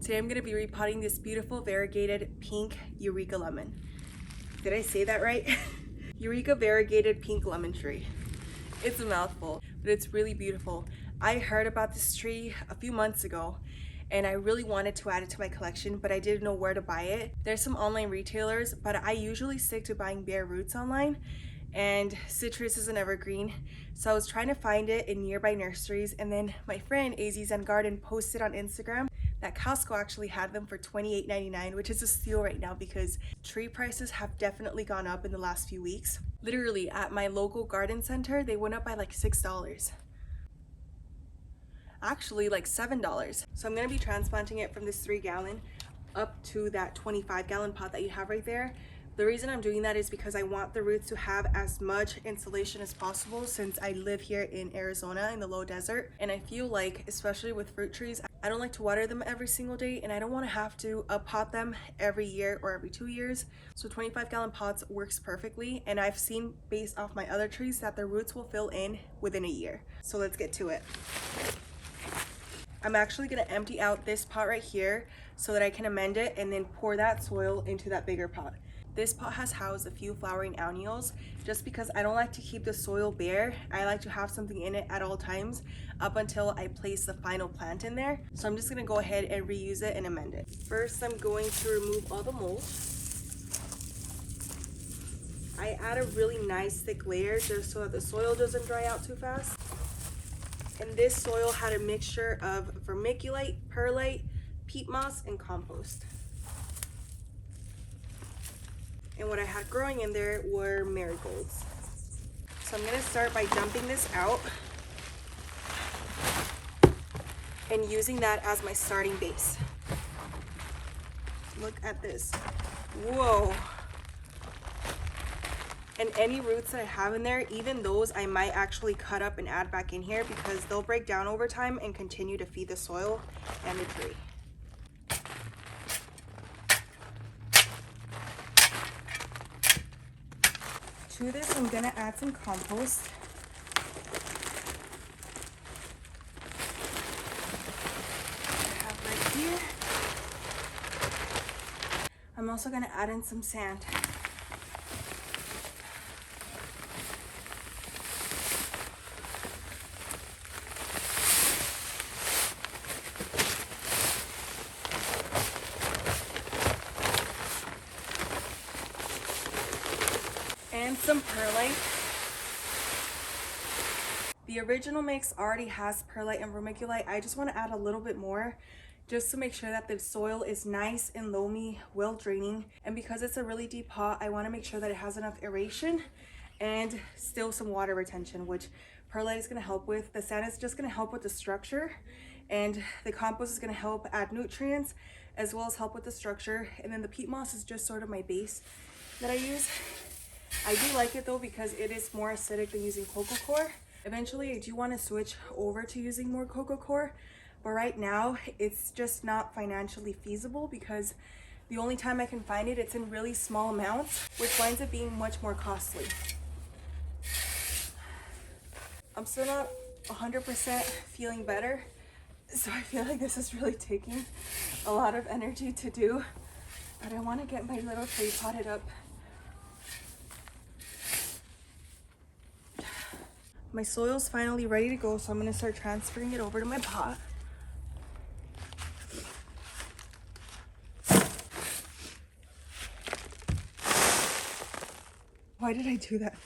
Today I'm going to be repotting this beautiful variegated pink Eureka lemon. Did I say that right? Eureka variegated pink lemon tree. It's a mouthful, but it's really beautiful. I heard about this tree a few months ago and I really wanted to add it to my collection, but I didn't know where to buy it. There's some online retailers, but I usually stick to buying bare roots online, and citrus is an evergreen. So I was trying to find it in nearby nurseries, and then my friend AZ Zen Garden posted on Instagram that Costco actually had them for $28.99, which is a steal right now because tree prices have definitely gone up in the last few weeks. Literally at my local garden center, they went up by like $6. Actually like $7. So I'm gonna be transplanting it from this 3-gallon up to that 25-gallon pot that you have right there. The reason I'm doing that is because I want the roots to have as much insulation as possible, since I live here in Arizona in the low desert, and I feel like, especially with fruit trees, I don't like to water them every single day, and I don't want to have to pot them every year or every 2 years. So 25-gallon pots works perfectly, and I've seen based off my other trees that the roots will fill in within a year. So let's get to it. I'm actually going to empty out this pot right here so that I can amend it and then pour that soil into that bigger pot. This pot has housed a few flowering annuals. Just because I don't like to keep the soil bare, I like to have something in it at all times up until I place the final plant in there. So I'm just going to go ahead and reuse it and amend it. First, I'm going to remove all the mulch. I add a really nice thick layer just so that the soil doesn't dry out too fast. And this soil had a mixture of vermiculite, perlite, peat moss, and compost. And what I had growing in there were marigolds. So I'm gonna start by dumping this out and using that as my starting base. Look at this. Whoa. And any roots that I have in there, even those I might actually cut up and add back in here because they'll break down over time and continue to feed the soil and the tree. To this, I'm gonna add some compost. I have right here. I'm also gonna add in some sand. And some perlite. The original mix already has perlite and vermiculite. I just want to add a little bit more just to make sure that the soil is nice and loamy, well draining. And because it's a really deep pot, I want to make sure that it has enough aeration and still some water retention, which perlite is going to help with. The sand is just going to help with the structure, and the compost is going to help add nutrients as well as help with the structure. And then the peat moss is just sort of my base that I use. I do like it though because it is more acidic than using coco coir. Eventually I do want to switch over to using more coco coir, but right now it's just not financially feasible because the only time I can find it, it's in really small amounts, which winds up being much more costly. I'm still not 100% feeling better, so I feel like this is really taking a lot of energy to do, but I want to get my little tree potted up. My soil's finally ready to go, so I'm gonna start transferring it over to my pot. Why did I do that?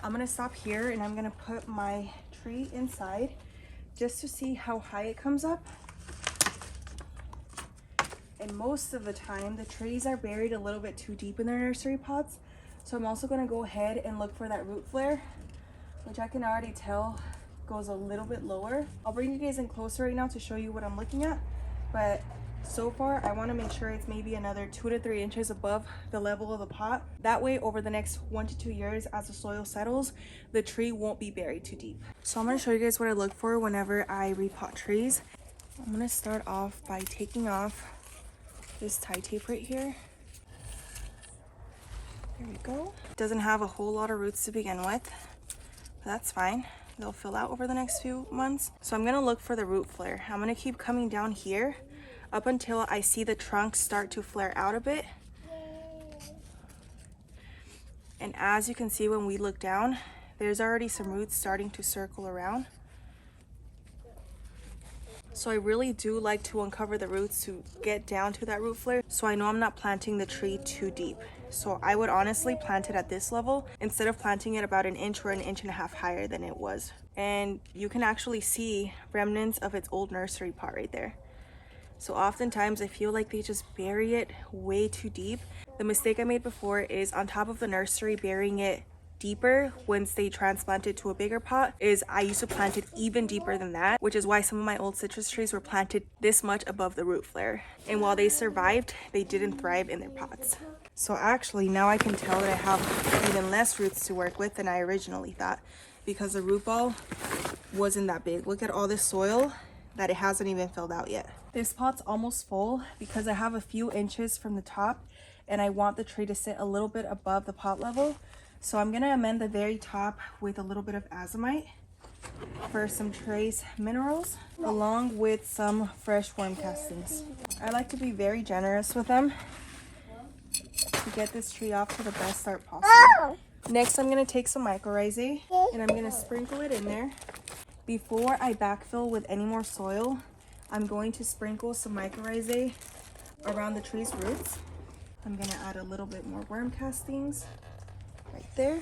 I'm gonna stop here and I'm gonna put my tree inside just to see how high it comes up. And most of the time, the trees are buried a little bit too deep in their nursery pots. So I'm also going to go ahead and look for that root flare, which I can already tell goes a little bit lower. I'll bring you guys in closer right now to show you what I'm looking at. But so far, I want to make sure it's maybe another 2 to 3 inches above the level of the pot. That way, over the next 1 to 2 years, as the soil settles, the tree won't be buried too deep. So I'm going to show you guys what I look for whenever I repot trees. I'm going to start off by taking off this tie tape right here. There we go. It doesn't have a whole lot of roots to begin with, but that's fine. they'll fill out over the next few months. So I'm gonna look for the root flare. I'm gonna keep coming down here up until I see the trunk start to flare out a bit. And as you can see, when we look down, there's already some roots starting to circle around. So I really do like to uncover the roots to get down to that root flare, so I know I'm not planting the tree too deep. So I would honestly plant it at this level instead of planting it about 1 inch or 1.5 inches higher than it was. And you can actually see remnants of its old nursery pot right there. So oftentimes I feel like they just bury it way too deep. The mistake I made before is on top of the nursery burying it deeper once they transplanted to a bigger pot, is I used to plant it even deeper than that, which is why some of my old citrus trees were planted this much above the root flare. And while they survived, they didn't thrive in their pots. So actually now I can tell that I have even less roots to work with than I originally thought, because the root ball wasn't that big. Look at all this soil that it hasn't even filled out yet. This pot's almost full because I have a few inches from the top and I want the tree to sit a little bit above the pot level. So I'm gonna amend the very top with a little bit of Azomite for some trace minerals, along with some fresh worm castings. I like to be very generous with them to get this tree off to the best start possible. Next, I'm gonna take some Mycorrhizae and I'm gonna sprinkle it in there. Before I backfill with any more soil, I'm going to sprinkle some Mycorrhizae around the tree's roots. I'm gonna add a little bit more worm castings right there.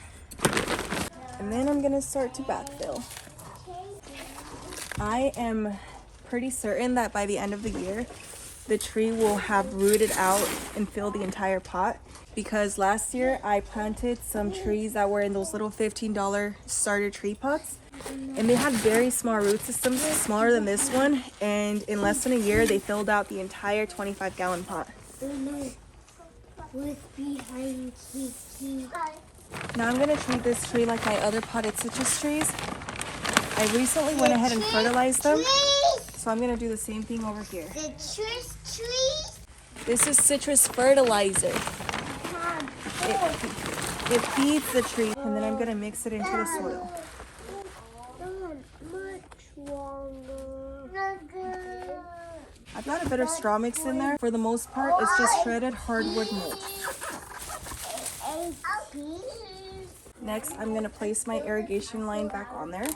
And then I'm gonna start to backfill. I am pretty certain that by the end of the year, the tree will have rooted out and filled the entire pot, because last year I planted some trees that were in those little $15 starter tree pots, and they had very small root systems, smaller than this one, and in less than a year they filled out the entire 25-gallon pot. Now I'm going to treat this tree like my other potted citrus trees. I recently went ahead and fertilized them, so I'm going to do the same thing over here. Citrus trees? This is citrus fertilizer. It feeds the tree, and then I'm going to mix it into the soil. I've got a bit of straw mix in there. For the most part, it's just shredded hardwood mulch. Next, I'm going to place my irrigation line back on there.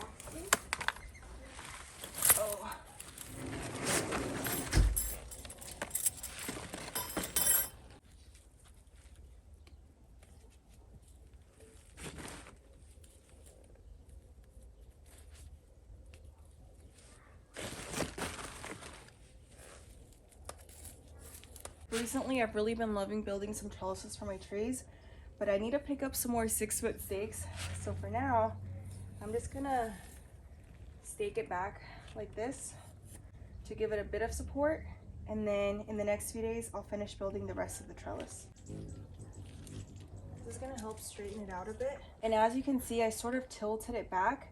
Recently, I've really been loving building some trellises for my trees, but I need to pick up some more 6-foot stakes. So for now, I'm just gonna stake it back like this to give it a bit of support, and then in the next few days, I'll finish building the rest of the trellis. This is gonna help straighten it out a bit. And as you can see, I sort of tilted it back.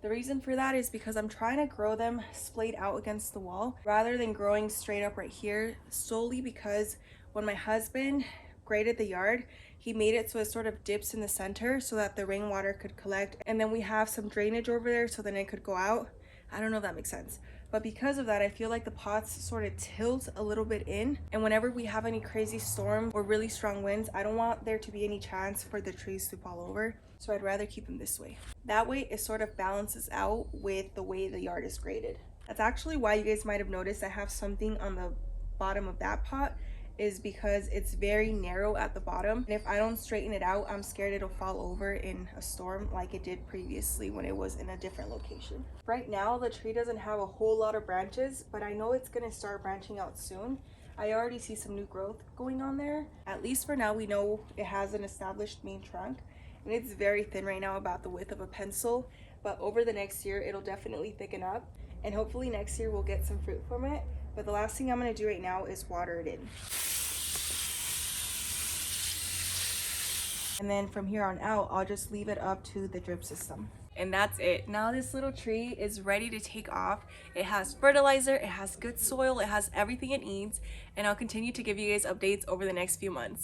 The reason for that is because I'm trying to grow them splayed out against the wall rather than growing straight up right here, solely because when my husband graded the yard, he made it so it sort of dips in the center so that the rainwater could collect, and then we have some drainage over there so then it could go out. I don't know if that makes sense, but because of that, I feel like the pots sort of tilt a little bit in, and whenever we have any crazy storm or really strong winds, I don't want there to be any chance for the trees to fall over, so I'd rather keep them this way. That way it sort of balances out with the way the yard is graded. That's actually why you guys might have noticed I have something on the bottom of that pot, is because it's very narrow at the bottom, and if I don't straighten it out, I'm scared it'll fall over in a storm like it did previously when it was in a different location. Right now the tree doesn't have a whole lot of branches, but I know it's gonna start branching out soon. I already see some new growth going on there. At least for now, we know it has an established main trunk, and it's very thin right now, about the width of a pencil, but over the next year it'll definitely thicken up, and hopefully next year we'll get some fruit from it. But the last thing I'm going to do right now is water it in. And then from here on out, I'll just leave it up to the drip system. And that's it. Now this little tree is ready to take off. It has fertilizer, it has good soil, it has everything it needs, and I'll continue to give you guys updates over the next few months.